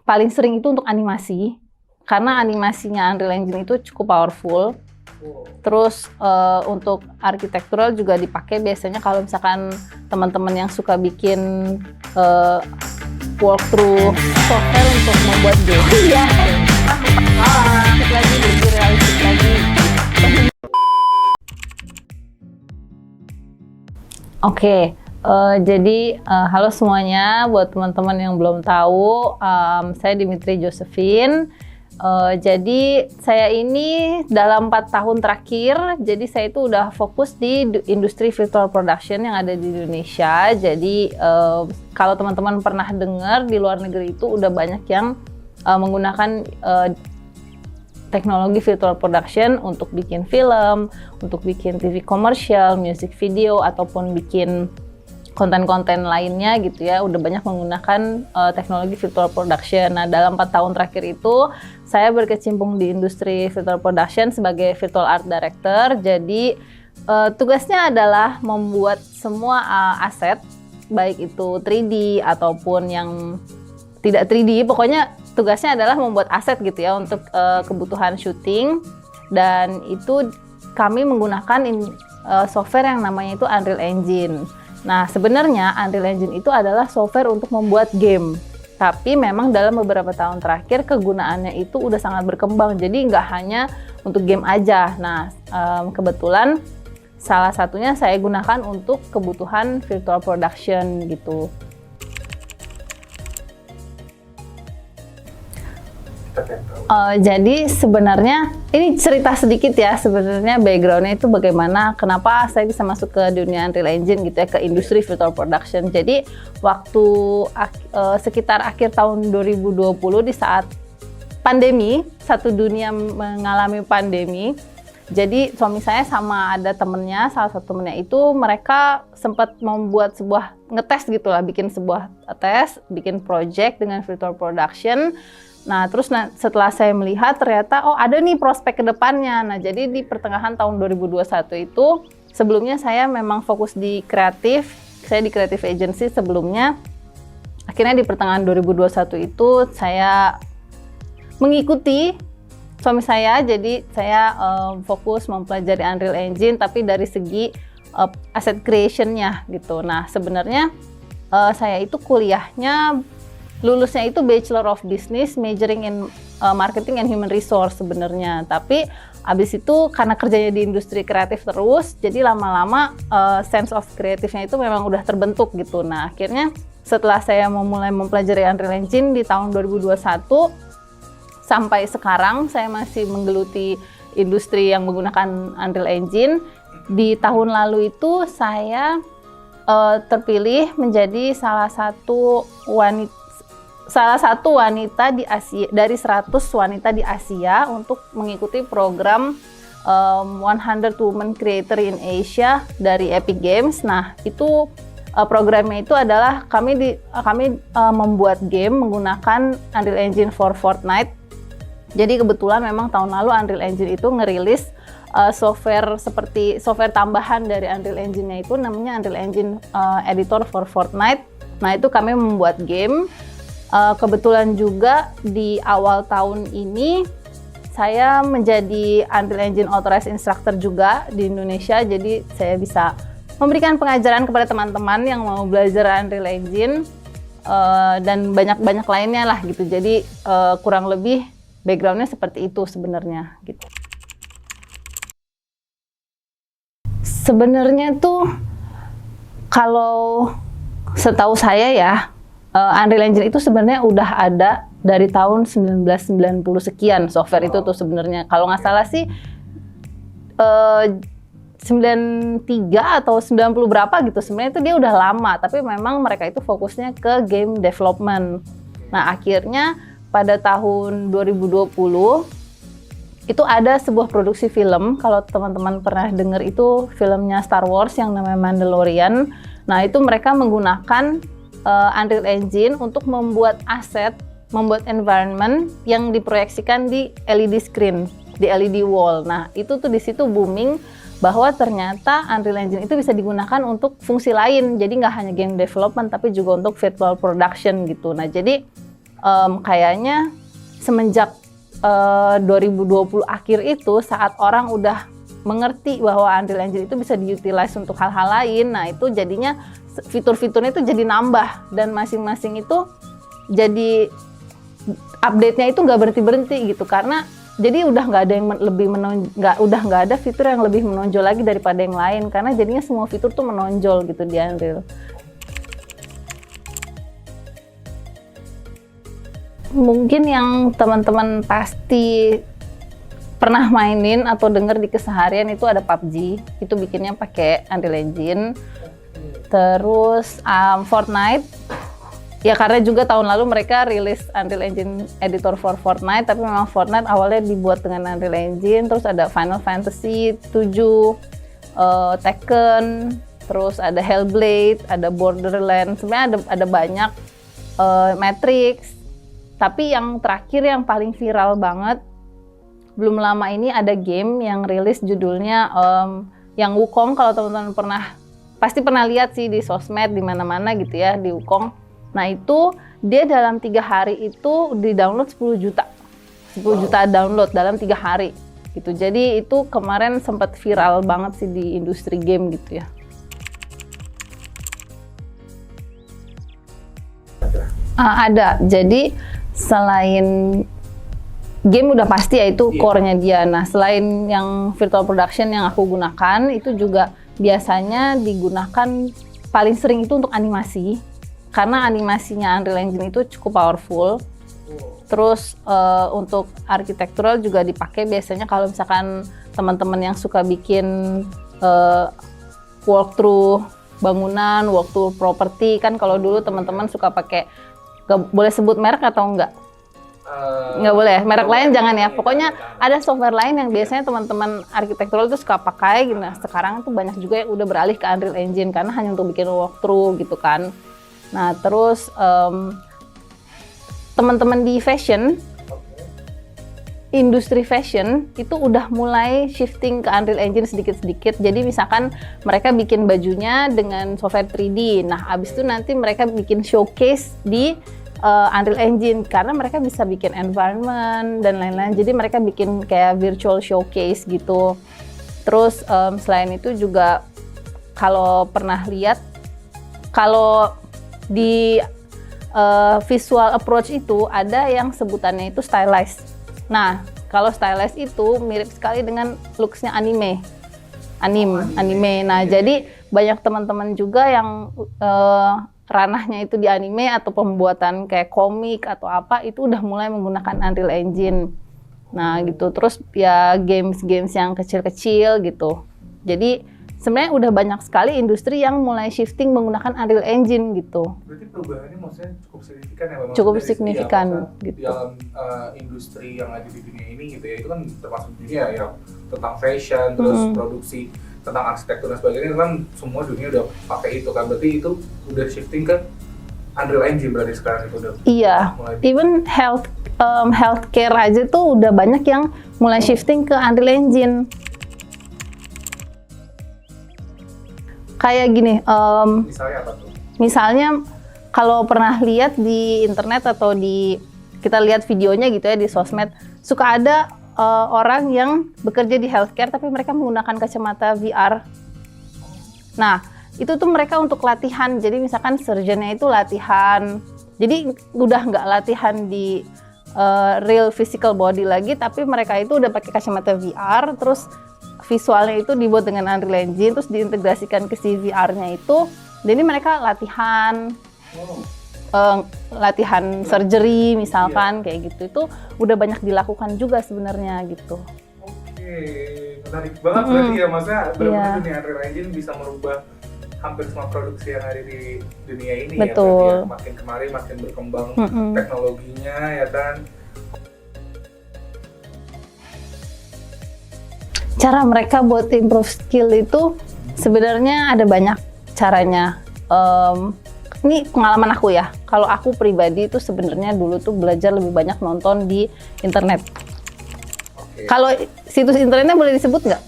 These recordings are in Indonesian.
paling sering itu untuk animasi, karena animasinya Unreal Engine itu cukup powerful. Terus untuk arsitektural juga dipakai biasanya kalau misalkan teman-teman yang suka bikin walkthrough software untuk membuat game. Iya. Realistik lagi, lebih realistik lagi. Oke, jadi halo semuanya, buat teman-teman yang belum tahu, saya Dimitri Josephine. Jadi saya ini dalam 4 tahun terakhir, jadi saya itu udah fokus di industri virtual production yang ada di Indonesia. Jadi kalau teman-teman pernah dengar, di luar negeri itu udah banyak yang menggunakan teknologi virtual production untuk bikin film, untuk bikin TV komersial, music video, ataupun bikin konten-konten lainnya gitu ya, udah banyak menggunakan teknologi virtual production. Nah, dalam 4 tahun terakhir itu, saya berkecimpung di industri virtual production sebagai virtual art director. Jadi, tugasnya adalah membuat semua aset, baik itu 3D ataupun yang tidak 3D, pokoknya tugasnya adalah membuat aset gitu ya untuk kebutuhan syuting, dan itu kami menggunakan software yang namanya itu Unreal Engine. Nah, sebenarnya Unreal Engine itu adalah software untuk membuat game, tapi memang dalam beberapa tahun terakhir kegunaannya itu udah sangat berkembang, jadi nggak hanya untuk game aja. Nah, kebetulan salah satunya saya gunakan untuk kebutuhan virtual production gitu. Jadi sebenarnya ini cerita sedikit ya, sebenarnya backgroundnya itu bagaimana, kenapa saya bisa masuk ke dunia Unreal Engine gitu ya, ke industri virtual production. Jadi waktu sekitar akhir tahun 2020 di saat pandemi, satu dunia mengalami pandemi. Jadi suami saya sama ada temennya, salah satu temennya itu mereka sempat membuat sebuah ngetes gitu lah, bikin sebuah tes, bikin project dengan virtual production. Nah, terus setelah saya melihat ternyata ada nih prospek ke depannya. Nah, jadi di pertengahan tahun 2021 itu, sebelumnya saya memang fokus di kreatif, saya di creative agency sebelumnya. Akhirnya di pertengahan 2021 itu saya mengikuti suami saya, jadi saya fokus mempelajari Unreal Engine tapi dari segi asset creation-nya gitu. Nah, sebenarnya saya itu kuliahnya lulusnya itu Bachelor of Business, majoring in Marketing and Human Resource sebenarnya. Tapi abis itu karena kerjanya di industri kreatif terus, jadi lama-lama sense of kreatifnya itu memang udah terbentuk gitu. Nah, akhirnya setelah saya memulai mempelajari Unreal Engine di tahun 2021, sampai sekarang saya masih menggeluti industri yang menggunakan Unreal Engine. Di tahun lalu itu saya terpilih menjadi salah satu wanita di Asia, dari 100 wanita di Asia untuk mengikuti program 100 Women Creator in Asia dari Epic Games. Nah, itu programnya itu adalah kami membuat game menggunakan Unreal Engine for Fortnite. Jadi kebetulan memang tahun lalu Unreal Engine itu ngerilis software seperti software tambahan dari Unreal Engine-nya itu namanya Unreal Engine Editor for Fortnite. Nah, itu kami membuat game. Kebetulan juga di awal tahun ini saya menjadi Unreal Engine Authorized Instructor juga di Indonesia, jadi saya bisa memberikan pengajaran kepada teman-teman yang mau belajar Unreal Engine dan banyak-banyak lainnya lah gitu. Jadi kurang lebih backgroundnya seperti itu sebenarnya gitu. Sebenarnya tuh kalau setahu saya ya, Unreal Engine itu sebenarnya udah ada dari tahun 1990 sekian software itu tuh sebenarnya. Kalau nggak salah sih 93 atau 90 berapa gitu. Sebenarnya itu dia udah lama, tapi memang mereka itu fokusnya ke game development. Nah, akhirnya pada tahun 2020 itu ada sebuah produksi film. Kalau teman-teman pernah dengar itu filmnya Star Wars yang namanya Mandalorian. Nah, itu mereka menggunakan Unreal Engine untuk membuat aset, membuat environment yang diproyeksikan di LED screen, di LED wall. Nah, itu tuh di situ booming bahwa ternyata Unreal Engine itu bisa digunakan untuk fungsi lain. Jadi nggak hanya game development, tapi juga untuk virtual production gitu. Nah, jadi kayaknya semenjak 2020 akhir itu, saat orang udah mengerti bahwa Unreal Engine itu bisa diutilize untuk hal-hal lain, nah itu jadinya fitur-fiturnya itu jadi nambah, dan masing-masing itu jadi update-nya itu nggak berhenti-berhenti gitu, karena jadi udah nggak ada yang udah nggak ada fitur yang lebih menonjol lagi daripada yang lain, karena jadinya semua fitur tuh menonjol gitu di Unreal. Mungkin yang teman-teman pasti pernah mainin atau denger di keseharian itu ada PUBG, itu bikinnya pakai Unreal Engine. Terus Fortnite, ya karena juga tahun lalu mereka rilis Unreal Engine editor for Fortnite, tapi memang Fortnite awalnya dibuat dengan Unreal Engine. Terus ada Final Fantasy 7, Tekken, terus ada Hellblade, ada Borderlands, sebenarnya ada banyak, Matrix. Tapi yang terakhir yang paling viral banget, belum lama ini ada game yang rilis judulnya yang Wukong. Kalau teman-teman pasti pernah lihat sih di sosmed di mana-mana gitu ya, di Wukong. Nah itu dia dalam 3 hari itu di-download 10 juta. 10 juta download dalam 3 hari gitu. Jadi itu kemarin sempat viral banget sih di industri game gitu ya. Ada. Jadi selain game udah pasti ya itu core-nya dia. Nah, selain yang virtual production yang aku gunakan, itu juga biasanya digunakan paling sering itu untuk animasi. Karena animasinya Unreal Engine itu cukup powerful. Terus untuk arsitektural juga dipakai biasanya kalau misalkan teman-teman yang suka bikin walkthrough bangunan, walkthrough properti, kan kalau dulu teman-teman suka pakai, gak boleh sebut merek atau enggak? Nggak boleh, merek lain jangan ya. Pokoknya ada software lain yang biasanya teman-teman arsitektural itu suka pakai. Nah, sekarang tuh banyak juga yang udah beralih ke Unreal Engine karena hanya untuk bikin walkthrough gitu kan. Nah, terus teman-teman di fashion, industri fashion itu udah mulai shifting ke Unreal Engine sedikit-sedikit. Jadi misalkan mereka bikin bajunya dengan software 3D. Nah, abis itu nanti mereka bikin showcase di Unreal Engine karena mereka bisa bikin environment dan lain-lain. Jadi mereka bikin kayak virtual showcase gitu. Terus selain itu juga kalau pernah lihat, kalau di visual approach itu ada yang sebutannya itu stylized. Nah, kalau stylized itu mirip sekali dengan looks-nya anime. Nah, jadi banyak teman-teman juga yang ranahnya itu di anime atau pembuatan kayak komik atau apa, itu udah mulai menggunakan Unreal Engine. Nah, gitu. Terus ya games-games yang kecil-kecil gitu. Jadi sebenarnya udah banyak sekali industri yang mulai shifting menggunakan Unreal Engine gitu. Berarti perubahannya maksudnya cukup signifikan ya? Cukup signifikan gitu. Dalam industri yang ada di dunia ini gitu ya, itu kan termasuk dunia yang tentang fashion, terus produksi, tentang arsitektur dan sebagainya, kan semua dunia udah pakai itu kan. Berarti itu udah shifting ke Unreal Engine berarti sekarang itu udah. Iya, even healthcare aja tuh udah banyak yang mulai shifting ke Unreal Engine. Kayak gini, misalnya apa tuh? Misalnya kalau pernah lihat di internet atau kita lihat videonya gitu ya di sosmed, suka ada orang yang bekerja di healthcare tapi mereka menggunakan kacamata VR. Nah, itu tuh mereka untuk latihan. Jadi misalkan surgeonnya itu latihan. Jadi udah nggak latihan di real physical body lagi, tapi mereka itu udah pakai kacamata VR, terus visualnya itu dibuat dengan Unreal Engine, terus diintegrasikan ke si VR-nya itu. Jadi mereka latihan. Latihan surgery misalkan kayak gitu, itu udah banyak dilakukan juga sebenarnya gitu. Oke, menarik banget berarti ya, maksudnya benar-benar dunia Unreal Engine bisa merubah hampir semua produksi yang ada di dunia ini. Betul. Ya, makin kemari makin berkembang teknologinya ya kan. Cara mereka buat improve skill itu sebenarnya ada banyak caranya. Ini pengalaman aku ya. Kalau aku pribadi itu sebenarnya dulu tuh belajar lebih banyak nonton di internet. Kalau situs internetnya boleh disebut nggak?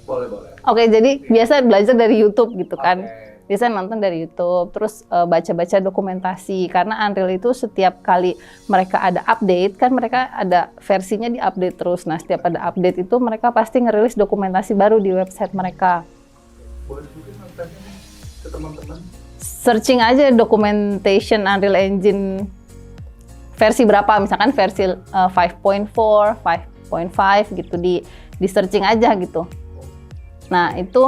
Boleh. Oke, jadi biasa belajar dari YouTube gitu kan. biasanya nonton dari YouTube, terus baca-baca dokumentasi, karena Unreal itu setiap kali mereka ada update, kan mereka ada versinya di update terus. Nah, setiap ada update itu mereka pasti ngerilis dokumentasi baru di website mereka. Boleh mungkin nontonnya ke teman-teman? Searching aja documentation Unreal Engine versi berapa, misalkan versi 5.4, 5.5 gitu, di searching aja gitu. Nah itu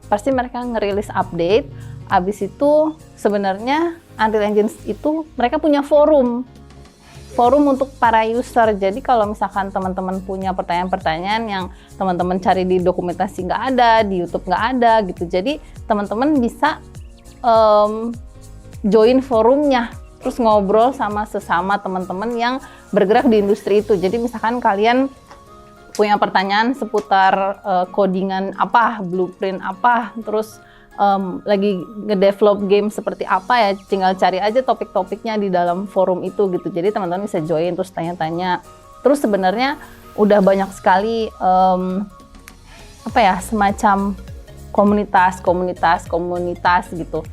pasti mereka ngerilis update. Abis itu sebenarnya Unreal Engine itu mereka punya forum untuk para user. Jadi kalau misalkan teman-teman punya pertanyaan-pertanyaan yang teman-teman cari di dokumentasi nggak ada, di YouTube nggak ada gitu. Jadi teman-teman bisa join forumnya, terus ngobrol sama sesama teman-teman yang bergerak di industri itu. Jadi misalkan kalian punya pertanyaan seputar codingan apa, blueprint apa, terus lagi ngedevelop game seperti apa ya, tinggal cari aja topik-topiknya di dalam forum itu gitu. Jadi teman-teman bisa join terus tanya-tanya. Terus sebenarnya udah banyak sekali semacam komunitas gitu.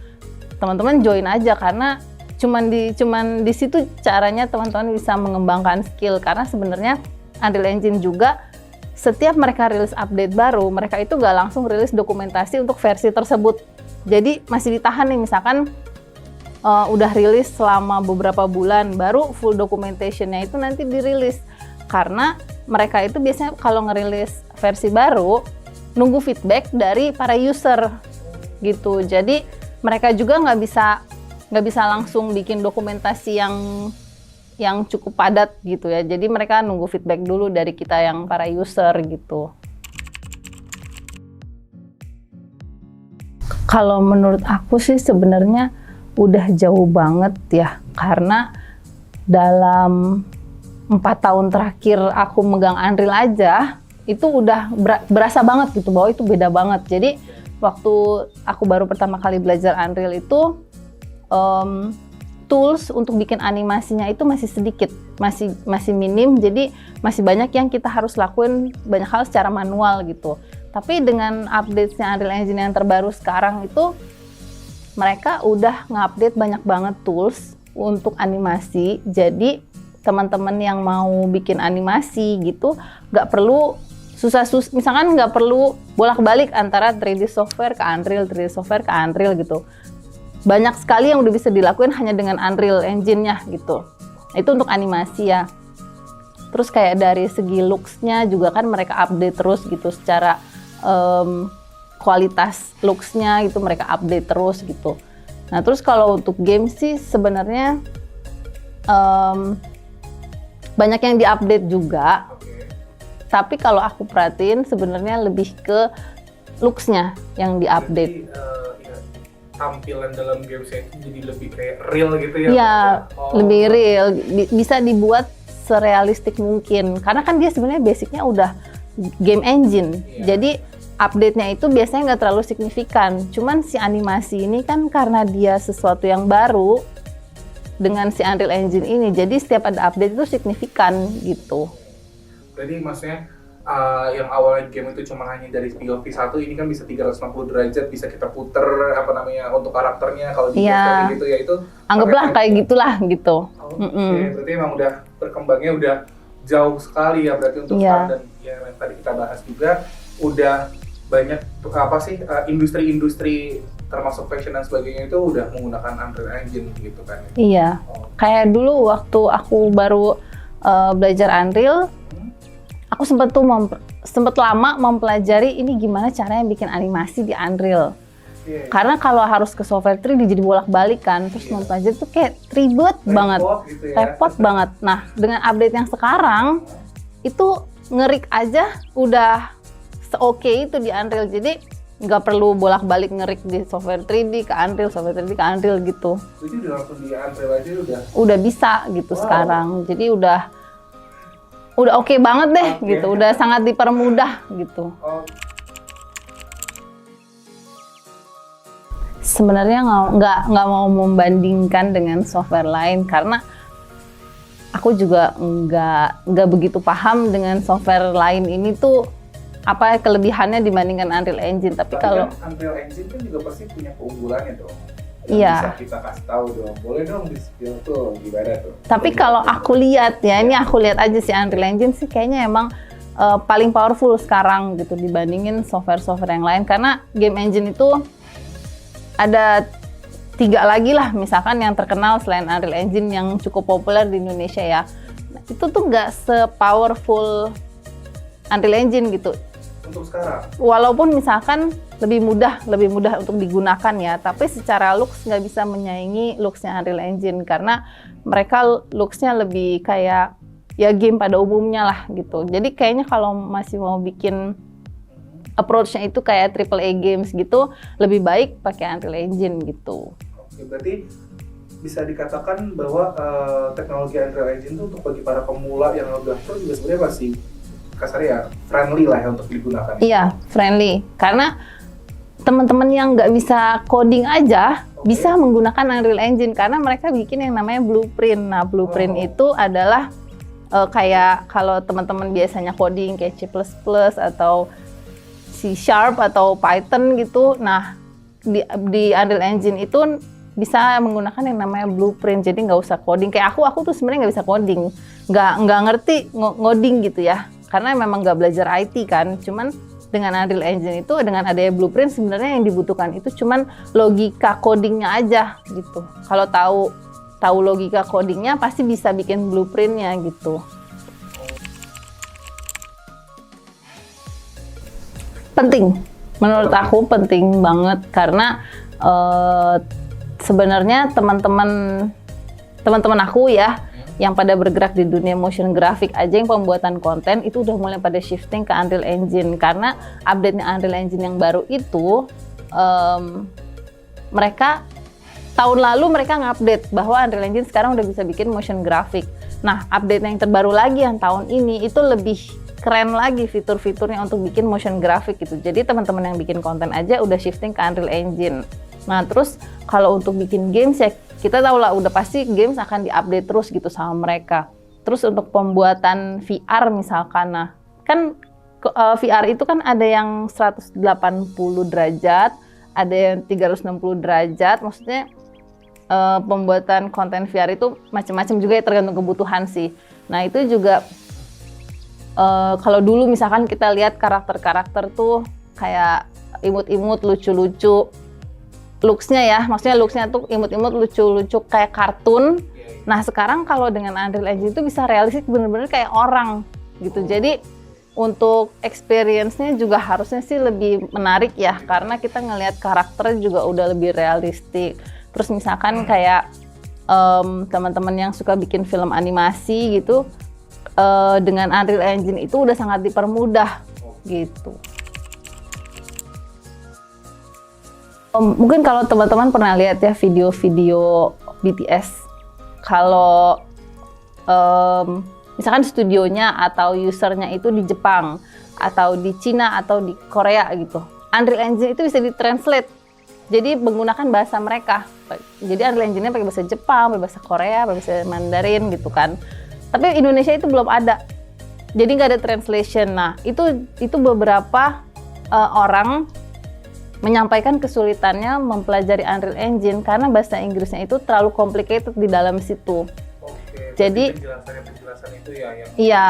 Teman-teman join aja, karena cuman di situ caranya teman-teman bisa mengembangkan skill. Karena sebenarnya Unreal Engine juga setiap mereka rilis update baru, mereka itu nggak langsung rilis dokumentasi untuk versi tersebut. Jadi masih ditahan nih, misalkan udah rilis selama beberapa bulan, baru full documentationnya itu nanti dirilis. Karena mereka itu biasanya kalau ngerilis versi baru, nunggu feedback dari para user gitu. Jadi mereka juga nggak bisa langsung bikin dokumentasi yang cukup padat gitu ya. Jadi mereka nunggu feedback dulu dari kita yang para user gitu. Kalau menurut aku sih sebenarnya udah jauh banget ya, karena dalam 4 tahun terakhir aku megang Unreal aja itu udah berasa banget gitu bahwa itu beda banget. Jadi waktu aku baru pertama kali belajar Unreal itu tools untuk bikin animasinya itu masih sedikit, masih minim, jadi masih banyak yang kita harus lakuin banyak hal secara manual gitu. Tapi dengan update-nya Unreal Engine yang terbaru sekarang itu, mereka udah nge-update banyak banget tools untuk animasi. Jadi teman-teman yang mau bikin animasi gitu, nggak perlu misalkan nggak perlu bolak-balik antara 3D software ke Unreal, 3D software ke Unreal gitu. Banyak sekali yang udah bisa dilakuin hanya dengan Unreal Engine-nya gitu. Itu untuk animasi ya. Terus kayak dari segi looks-nya juga kan mereka update terus gitu, secara kualitas looks-nya itu mereka update terus gitu. Nah terus kalau untuk game sih sebenarnya banyak yang diupdate juga. Tapi kalau aku perhatiin sebenarnya lebih ke looks-nya yang diupdate. Tampilan dalam game itu jadi lebih kayak real gitu ya? Iya, lebih real. Bisa dibuat serealistik mungkin. Karena kan dia sebenarnya basicnya udah game engine. Iya. Jadi update-nya itu biasanya nggak terlalu signifikan. Cuman si animasi ini kan karena dia sesuatu yang baru dengan si Unreal Engine ini. Jadi setiap ada update itu signifikan gitu. Jadi maksudnya yang awalnya game itu cuma hanya dari POV 1, ini kan bisa 360 derajat, bisa kita puter untuk karakternya kalau di game gitu ya, itu anggaplah kayak gitulah gitu. Berarti emang udah berkembangnya udah jauh sekali ya berarti untuk sekarang. Dan ya yang tadi kita bahas juga udah banyak industri-industri termasuk fashion dan sebagainya itu udah menggunakan Unreal Engine gitu kan. Iya. Kayak dulu waktu aku baru belajar Unreal, aku sempat lama mempelajari ini gimana caranya bikin animasi di Unreal. Karena kalau harus ke software 3D jadi bolak-balik kan, terus mempelajari itu kayak ribet banget, gitu ya. Repot banget. Nah dengan update yang sekarang itu ngerik aja udah se-oke itu di Unreal, jadi nggak perlu bolak-balik ngerik di software 3D ke Unreal, software 3D ke Unreal gitu. Jadi udah langsung di Unreal aja udah bisa gitu sekarang. Jadi udah oke banget deh gitu, udah sangat dipermudah gitu. Sebenarnya nggak mau membandingkan dengan software lain karena aku juga nggak begitu paham dengan software lain ini tuh apa kelebihannya dibandingkan Unreal Engine. Tapi kalau kan Unreal Engine kan juga pasti punya keunggulannya dong. Iya. Bisa kita kasih tahu dong. Boleh dong di spill tuh gimana tuh. Tapi kalau aku lihat ya, ini aku lihat aja sih Unreal Engine sih kayaknya emang paling powerful sekarang gitu dibandingin software-software yang lain, karena game engine itu ada 3 lagi lah misalkan yang terkenal selain Unreal Engine yang cukup populer di Indonesia ya. Nah, itu tuh nggak se-powerful Unreal Engine gitu. Untuk sekarang. Walaupun misalkan lebih mudah untuk digunakan ya, tapi secara looks nggak bisa menyaingi looksnya Unreal Engine karena mereka looksnya lebih kayak ya game pada umumnya lah gitu. Jadi kayaknya kalau masih mau bikin approach-nya itu kayak AAA games gitu, lebih baik pakai Unreal Engine gitu. Oke, berarti bisa dikatakan bahwa teknologi Unreal Engine itu untuk bagi para pemula yang udah pro juga sebenarnya masih kasarnya ya friendly lah ya untuk digunakan. Iya, friendly. Karena teman-teman yang nggak bisa coding aja bisa menggunakan Unreal Engine karena mereka bikin yang namanya blueprint. Nah, blueprint itu adalah kayak kalau teman-teman biasanya coding kayak C++ atau C# atau Python gitu. Nah, di Unreal Engine itu bisa menggunakan yang namanya blueprint. Jadi nggak usah coding. Kayak aku tuh sebenarnya nggak bisa coding, nggak ngerti ngoding gitu ya. Karena memang nggak belajar IT kan. Cuman dengan Unreal Engine itu dengan adanya blueprint sebenarnya yang dibutuhkan itu cuman logika codingnya aja gitu. Kalau tahu logika codingnya pasti bisa bikin blueprintnya gitu. Penting, menurut aku penting banget karena sebenarnya teman-teman aku ya yang pada bergerak di dunia motion graphic aja yang pembuatan konten itu udah mulai pada shifting ke Unreal Engine karena update-nya Unreal Engine yang baru itu mereka tahun lalu mereka ngupdate bahwa Unreal Engine sekarang udah bisa bikin motion graphic. Nah, update yang terbaru lagi yang tahun ini itu lebih keren lagi fitur-fiturnya untuk bikin motion graphic gitu. Jadi teman-teman yang bikin konten aja udah shifting ke Unreal Engine. Nah, terus kalau untuk bikin games ya kita tahu lah udah pasti games akan diupdate terus gitu sama mereka. Terus untuk pembuatan VR misalkan, nah kan VR itu kan ada yang 180 derajat, ada yang 360 derajat, maksudnya pembuatan konten VR itu macam-macam juga ya tergantung kebutuhan sih. Nah itu juga kalau dulu misalkan kita lihat karakter-karakter tuh kayak imut-imut, lucu-lucu, looks-nya ya, maksudnya looks-nya tuh imut-imut, lucu-lucu kayak kartun. Nah sekarang kalau dengan Unreal Engine itu bisa realistik bener-bener kayak orang gitu. Jadi untuk experience-nya juga harusnya sih lebih menarik ya, karena kita ngelihat karakternya juga udah lebih realistik. Terus misalkan kayak teman-teman yang suka bikin film animasi gitu, dengan Unreal Engine itu udah sangat dipermudah gitu. Mungkin kalau teman-teman pernah lihat ya video-video BTS, kalau misalkan studionya atau usernya itu di Jepang atau di Cina atau di Korea gitu, Unreal Engine itu bisa ditranslate jadi menggunakan bahasa mereka. Jadi Unreal Engine-nya pakai bahasa Jepang, pakai bahasa Korea, pakai bahasa Mandarin gitu kan. Tapi Indonesia itu belum ada, jadi nggak ada translation. Nah itu beberapa orang menyampaikan kesulitannya mempelajari Unreal Engine karena bahasa Inggrisnya itu terlalu complicated di dalam situ. Oke, jadi penjelasan itu ya yang iya,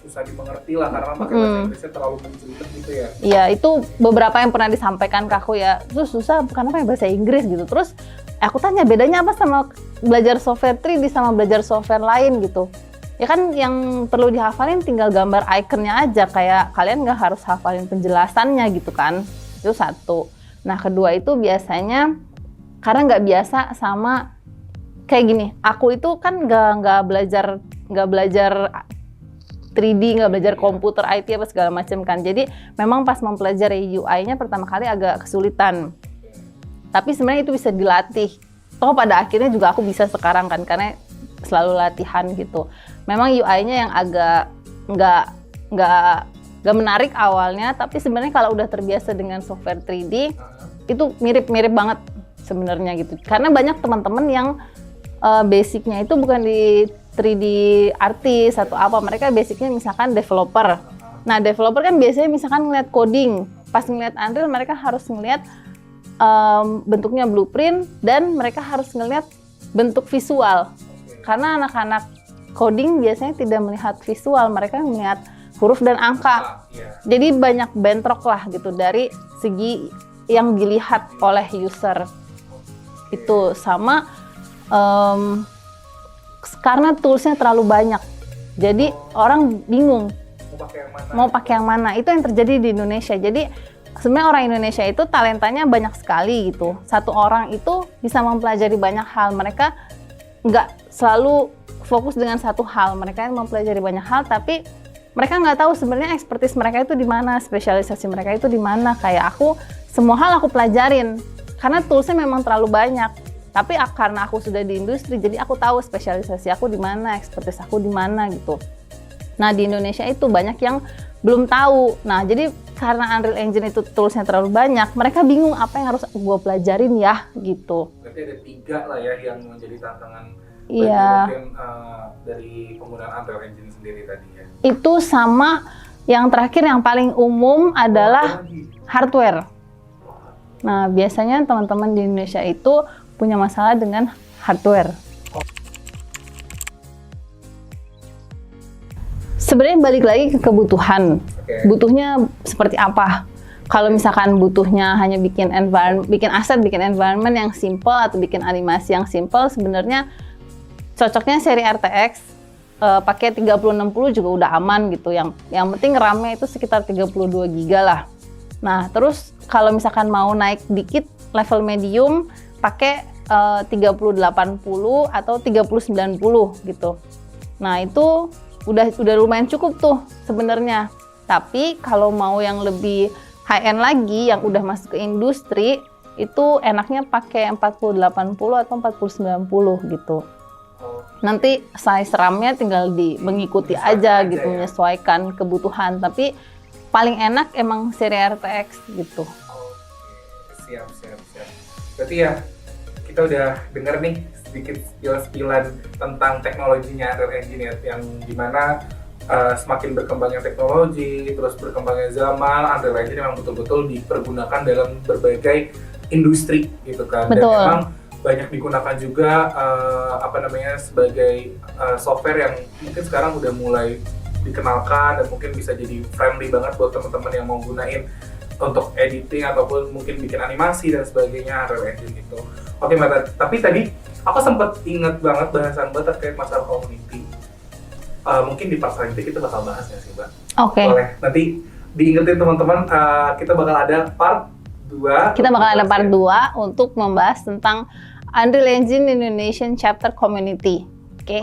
susah dimengerti lah karena pakai bahasa Inggrisnya terlalu menjelimet gitu ya. Iya, itu beberapa yang pernah disampaikan ke aku ya. Terus susah karena pakai bahasa Inggris gitu. Terus aku tanya bedanya apa sama belajar software 3D sama belajar software lain gitu. Ya kan yang perlu dihafalin tinggal gambar ikonnya aja, kayak kalian nggak harus hafalin penjelasannya gitu kan. Itu satu. Nah kedua itu biasanya karena nggak biasa sama kayak gini. Aku itu kan nggak belajar 3D, nggak belajar komputer IT apa segala macam kan. Jadi memang pas mempelajari UI-nya pertama kali agak kesulitan. Tapi sebenarnya itu bisa dilatih. Toh pada akhirnya juga aku bisa sekarang kan karena selalu latihan gitu. Memang UI-nya yang agak nggak menarik awalnya, tapi sebenarnya kalau udah terbiasa dengan software 3D itu mirip-mirip banget sebenarnya gitu. Karena banyak teman-teman yang basicnya itu bukan di 3D artist atau apa, mereka basicnya misalkan developer. Nah, developer kan biasanya misalkan ngeliat coding, pas ngeliat Unreal mereka harus ngeliat bentuknya blueprint dan mereka harus ngeliat bentuk visual. Karena anak-anak coding biasanya tidak melihat visual, mereka melihat huruf dan angka. Jadi banyak bentrok lah gitu dari segi yang dilihat oleh user. Itu sama karena toolsnya terlalu banyak. Jadi orang bingung mau pakai yang mana. Itu yang terjadi di Indonesia. Jadi sebenarnya orang Indonesia itu talentanya banyak sekali gitu. Satu orang itu bisa mempelajari banyak hal. Mereka nggak selalu fokus dengan satu hal. Mereka mempelajari banyak hal, tapi mereka nggak tahu sebenarnya expertise mereka itu di mana, spesialisasi mereka itu di mana. Kayak aku, semua hal aku pelajarin karena toolsnya memang terlalu banyak. Tapi karena aku sudah di industri, jadi aku tahu spesialisasi aku di mana, expertise aku di mana gitu. Nah, di Indonesia itu banyak yang belum tahu. Nah, jadi karena Unreal Engine itu toolsnya terlalu banyak, mereka bingung apa yang harus gue pelajarin ya gitu. Berarti ada 3 lah ya yang menjadi tantangan mungkin dari penggunaan Unreal Engine sendiri tadi ya. Itu sama yang terakhir yang paling umum adalah hardware. Nah, biasanya teman-teman di Indonesia itu punya masalah dengan hardware. Sebenarnya balik lagi ke kebutuhan. Butuhnya seperti apa? Kalau misalkan butuhnya hanya bikin environment yang simple atau bikin animasi yang simple, sebenarnya cocoknya seri RTX pakai 3060 juga udah aman gitu. Yang penting RAM-nya itu sekitar 32 GB lah. Nah, terus kalau misalkan mau naik dikit level medium pakai 3080 atau 3090 gitu. Nah, itu udah lumayan cukup tuh sebenarnya. Tapi kalau mau yang lebih high end lagi yang udah masuk ke industri, itu enaknya pakai 4080 atau 4090 gitu. Nanti size RAM-nya tinggal mengikuti aja gitu, menyesuaikan kebutuhan. Tapi paling enak emang seri RTX gitu. Siap. Berarti ya kita udah denger nih sedikit spill-spillan tentang teknologinya Unreal Engine ya, yang dimana semakin berkembangnya teknologi, terus berkembangnya zaman, Unreal Engine memang betul-betul dipergunakan dalam berbagai industri gitu kan. Betul. Dan memang banyak digunakan juga sebagai software yang mungkin sekarang udah mulai dikenalkan dan mungkin bisa jadi friendly banget buat teman-teman yang mau gunain untuk editing ataupun mungkin bikin animasi dan sebagainya Unreal Engine itu. Oke Mbak, tapi tadi aku sempat ingat banget bahasan Mbak terkait masalah community. Mungkin di part selanjutnya kita bakal bahas ya sih Mbak. Oke. Boleh, nanti diingetin teman-teman, kita bakal ada part 2. Kita bakal ada part 2 untuk membahas tentang Unreal Engine Indonesian Chapter Community. Oke.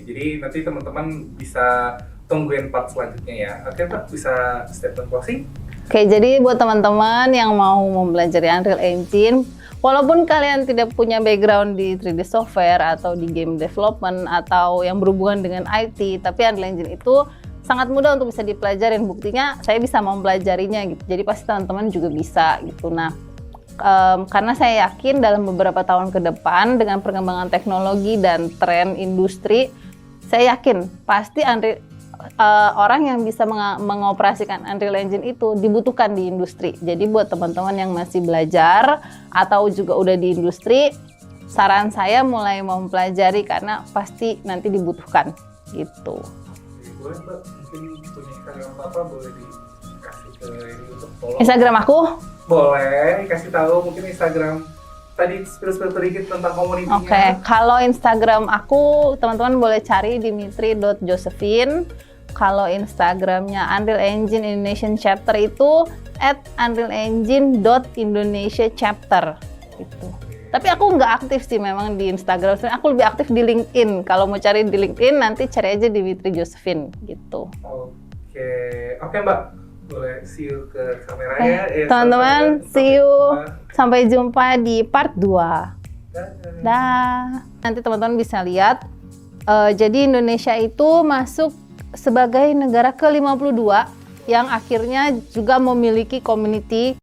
Jadi nanti teman-teman bisa tungguin part selanjutnya ya. Oke Mbak, bisa statement closing? Oke, jadi buat teman-teman yang mau mempelajari Unreal Engine, walaupun kalian tidak punya background di 3D software atau di game development atau yang berhubungan dengan IT, tapi Unreal Engine itu sangat mudah untuk bisa dipelajarin. Buktinya saya bisa mempelajarinya gitu. Jadi pasti teman-teman juga bisa gitu. Nah, karena saya yakin dalam beberapa tahun ke depan dengan perkembangan teknologi dan tren industri, saya yakin pasti orang yang bisa mengoperasikan Unreal Engine itu dibutuhkan di industri. Jadi buat teman-teman yang masih belajar atau juga udah di industri, saran saya mulai mempelajari karena pasti nanti dibutuhkan gitu. Boleh Mbak, mungkin punya Instagram apa boleh dikasih ke ini untuk follow? Instagram aku? Boleh, kasih tahu mungkin Instagram. Tadi spill sedikit tentang komunitasnya. Oke, kalau Instagram aku teman-teman boleh cari dimitri.josephine. Kalau Instagramnya Unreal Engine Indonesian Chapter itu @unrealengine.indonesiachapter gitu. Tapi aku nggak aktif sih memang di Instagram. Aku lebih aktif di LinkedIn. Kalau mau cari di LinkedIn nanti cari aja Dimitri Josephine gitu. Oke Mbak, boleh see you ke kameranya. Teman-teman, see you. Sampai jumpa di part 2. Dah. Nanti teman-teman bisa lihat. Jadi Indonesia itu masuk sebagai negara ke-52 yang akhirnya juga memiliki community